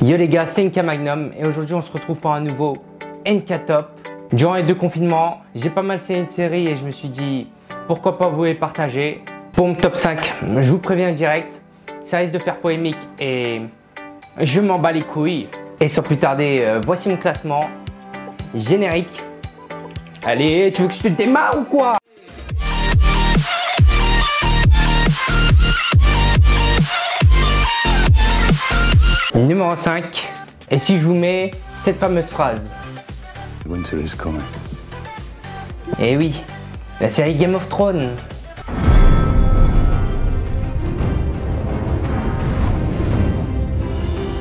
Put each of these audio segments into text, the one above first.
Yo les gars, c'est NK Magnum et aujourd'hui on se retrouve pour un nouveau NK Top. Durant les 2 confinements, j'ai pas mal essayé une série et je me suis dit pourquoi pas vous les partager. Pour mon top 5, je vous préviens direct, ça risque de faire polémique et je m'en bats les couilles. Et sans plus tarder, voici mon classement générique. Allez, tu veux que je te démarre ou quoi? Numéro 5. Et si je vous mets cette fameuse phrase? Winter is coming. Eh oui, la série Game of Thrones.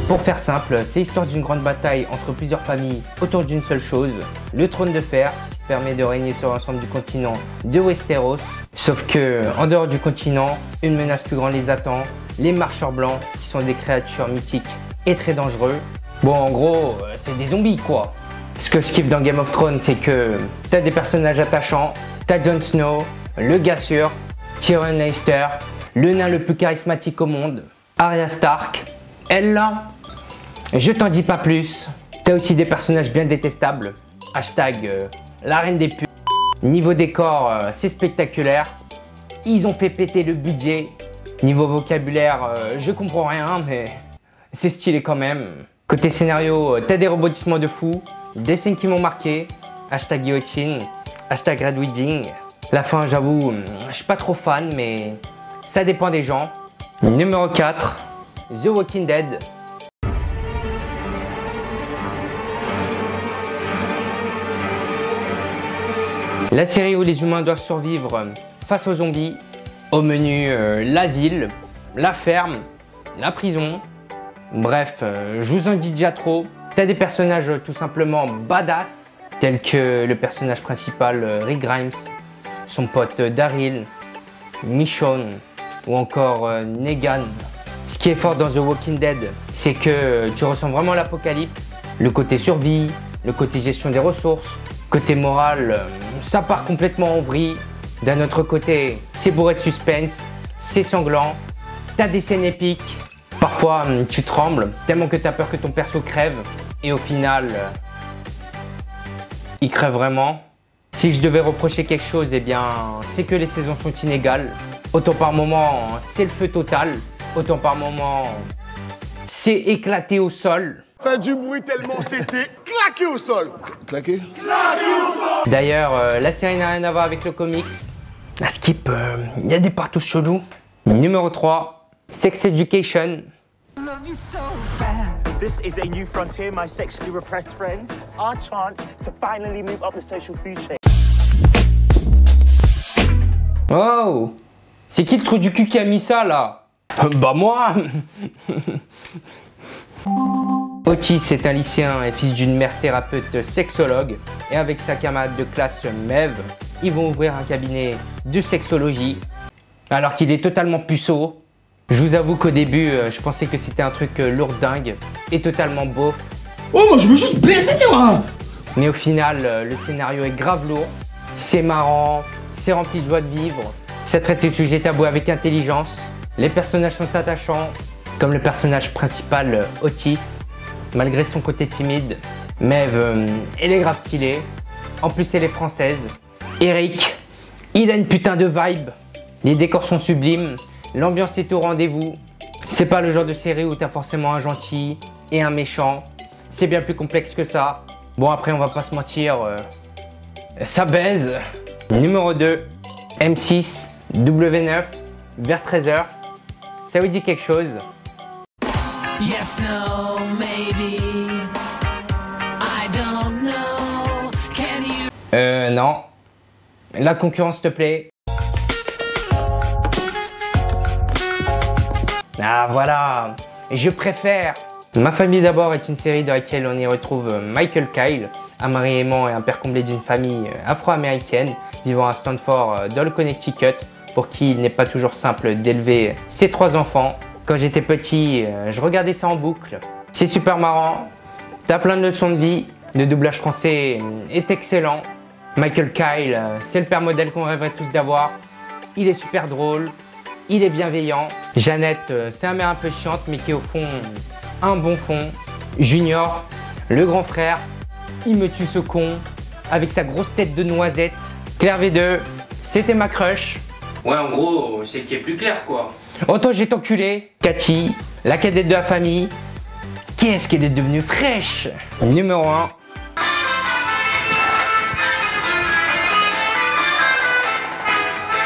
Pour faire simple, c'est l'histoire d'une grande bataille entre plusieurs familles autour d'une seule chose, le trône de fer qui te permet de régner sur l'ensemble du continent de Westeros. Sauf que, en dehors du continent, une menace plus grande les attend, les marcheurs blancs qui sont des créatures mythiques et très dangereux. Bon, en gros, c'est des zombies quoi. Ce que je kiffe dans Game of Thrones, c'est que t'as des personnages attachants, t'as Jon Snow, le gars sûr, Tyrion Lannister, le nain le plus charismatique au monde, Arya Stark, elle là. Je t'en dis pas plus. T'as aussi des personnages bien détestables. Hashtag la reine des putes. Niveau décor, c'est spectaculaire. Ils ont fait péter le budget. Niveau vocabulaire, je comprends rien, mais c'est stylé quand même. Côté scénario, t'as des rebondissements de fou, des scènes qui m'ont marqué. Hashtag guillotine, hashtag red wedding. La fin, j'avoue, je suis pas trop fan, mais ça dépend des gens. Numéro 4, The Walking Dead. La série où les humains doivent survivre face aux zombies. Au menu, la ville, la ferme, la prison. Bref, je vous en dis déjà trop. T'as des personnages tout simplement badass, tels que le personnage principal Rick Grimes, son pote Daryl, Michonne ou encore Negan. Ce qui est fort dans The Walking Dead, c'est que tu ressens vraiment l'apocalypse, le côté survie, le côté gestion des ressources. Côté moral, ça part complètement en vrille. D'un autre côté, c'est bourré de suspense, c'est sanglant, t'as des scènes épiques. Parfois, tu trembles tellement que t'as peur que ton perso crève. Et au final, il crève vraiment. Si je devais reprocher quelque chose, eh bien, c'est que les saisons sont inégales. Autant par moment, c'est le feu total. Autant par moment, c'est éclaté au sol. Fait du bruit tellement c'était claqué au sol. Claqué? D'ailleurs, la série n'a rien à voir avec le comics. La skip, il y a des partout chelous. Numéro 3, Sex Education. This is a new frontier, my sexually repressed friend. Our chance to finally move up the social food chain. Oh! C'est qui le trou du cul qui a mis ça là? Bah moi! Otis est un lycéen et fils d'une mère thérapeute sexologue et avec sa camarade de classe Mev, ils vont ouvrir un cabinet de sexologie alors qu'il est totalement puceau. Je vous avoue qu'au début, je pensais que c'était un truc lourdingue et totalement beauf. Oh, moi je veux juste blesser, moi. Mais au final, le scénario est grave lourd, c'est marrant, c'est rempli de joie de vivre, ça traite le sujet tabou avec intelligence, les personnages sont attachants, comme le personnage principal Otis. Malgré son côté timide, Mev, elle est grave stylée. En plus, elle est française. Eric, il a une putain de vibe. Les décors sont sublimes. L'ambiance est au rendez-vous. C'est pas le genre de série où t'as forcément un gentil et un méchant. C'est bien plus complexe que ça. Bon, après, on va pas se mentir. Ça baise. Numéro 2, M6, W9, vers 13h. Ça vous dit quelque chose? Yes, no, maybe. I don't know. Can you? Non. La concurrence, te plaît. Ah, voilà. Je préfère. Ma famille d'abord est une série dans laquelle on y retrouve Michael Kyle, un mari aimant et un père comblé d'une famille afro-américaine vivant à Stanford dans le Connecticut, pour qui il n'est pas toujours simple d'élever ses 3 enfants. Quand j'étais petit, je regardais ça en boucle. C'est super marrant, t'as plein de leçons de vie, le doublage français est excellent. Michael Kyle, c'est le père modèle qu'on rêverait tous d'avoir. Il est super drôle, il est bienveillant. Jeannette, c'est un mère un peu chiante mais qui au fond a un bon fond. Junior, le grand frère, il me tue ce con avec sa grosse tête de noisette. Claire V2, c'était ma crush. Ouais, en gros, c'est qui est plus clair, quoi. Oh toi j'ai t'enculé. Cathy, la cadette de la famille. Qu'est-ce qu'elle est devenue fraîche. Numéro 1.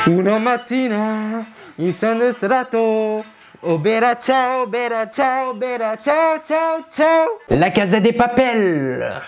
Una mattina, il sono stato. Oh bella ciao, bella ciao, bella ciao, ciao, ciao. La Casa des Papel.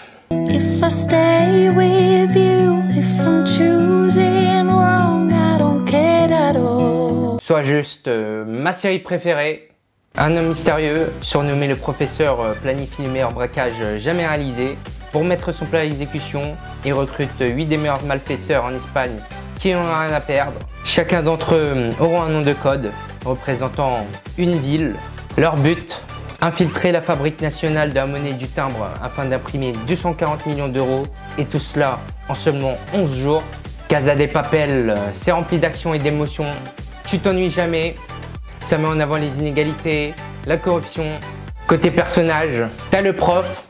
If I stay with you, if I'm choosing wrong, I don't care at all. Soit juste ma série préférée. Un homme mystérieux, surnommé le professeur, planifie les meilleurs braquages jamais réalisés. Pour mettre son plan à exécution, il recrute 8 des meilleurs malfaiteurs en Espagne qui n'ont rien à perdre. Chacun d'entre eux auront un nom de code représentant une ville. Leur but, infiltrer la fabrique nationale de la monnaie du timbre afin d'imprimer 240 millions d'euros, et tout cela en seulement 11 jours. Casa des Papel, c'est rempli d'action et d'émotions. Tu t'ennuies jamais. Ça met en avant les inégalités, la corruption. Côté personnage, t'as le prof,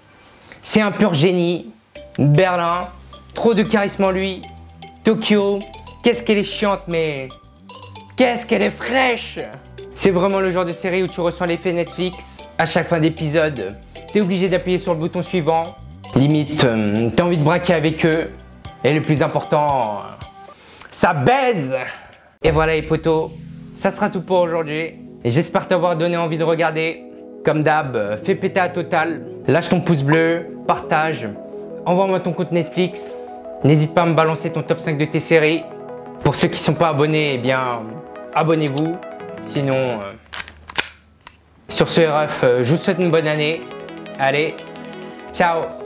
c'est un pur génie. Berlin, trop de charisme en lui. Tokyo, qu'est-ce qu'elle est chiante, mais qu'est-ce qu'elle est fraîche. C'est vraiment le genre de série où tu ressens l'effet Netflix. À chaque fin d'épisode, t'es obligé d'appuyer sur le bouton suivant. Limite, t'as envie de braquer avec eux. Et le plus important, ça baise. Et voilà les potos, ça sera tout pour aujourd'hui. J'espère t'avoir donné envie de regarder. Comme d'hab, fais péter à total. Lâche ton pouce bleu, partage, envoie-moi ton compte Netflix. N'hésite pas à me balancer ton top 5 de tes séries. Pour ceux qui ne sont pas abonnés, eh bien, abonnez-vous. Sinon, sur ce RF, je vous souhaite une bonne année. Allez, ciao!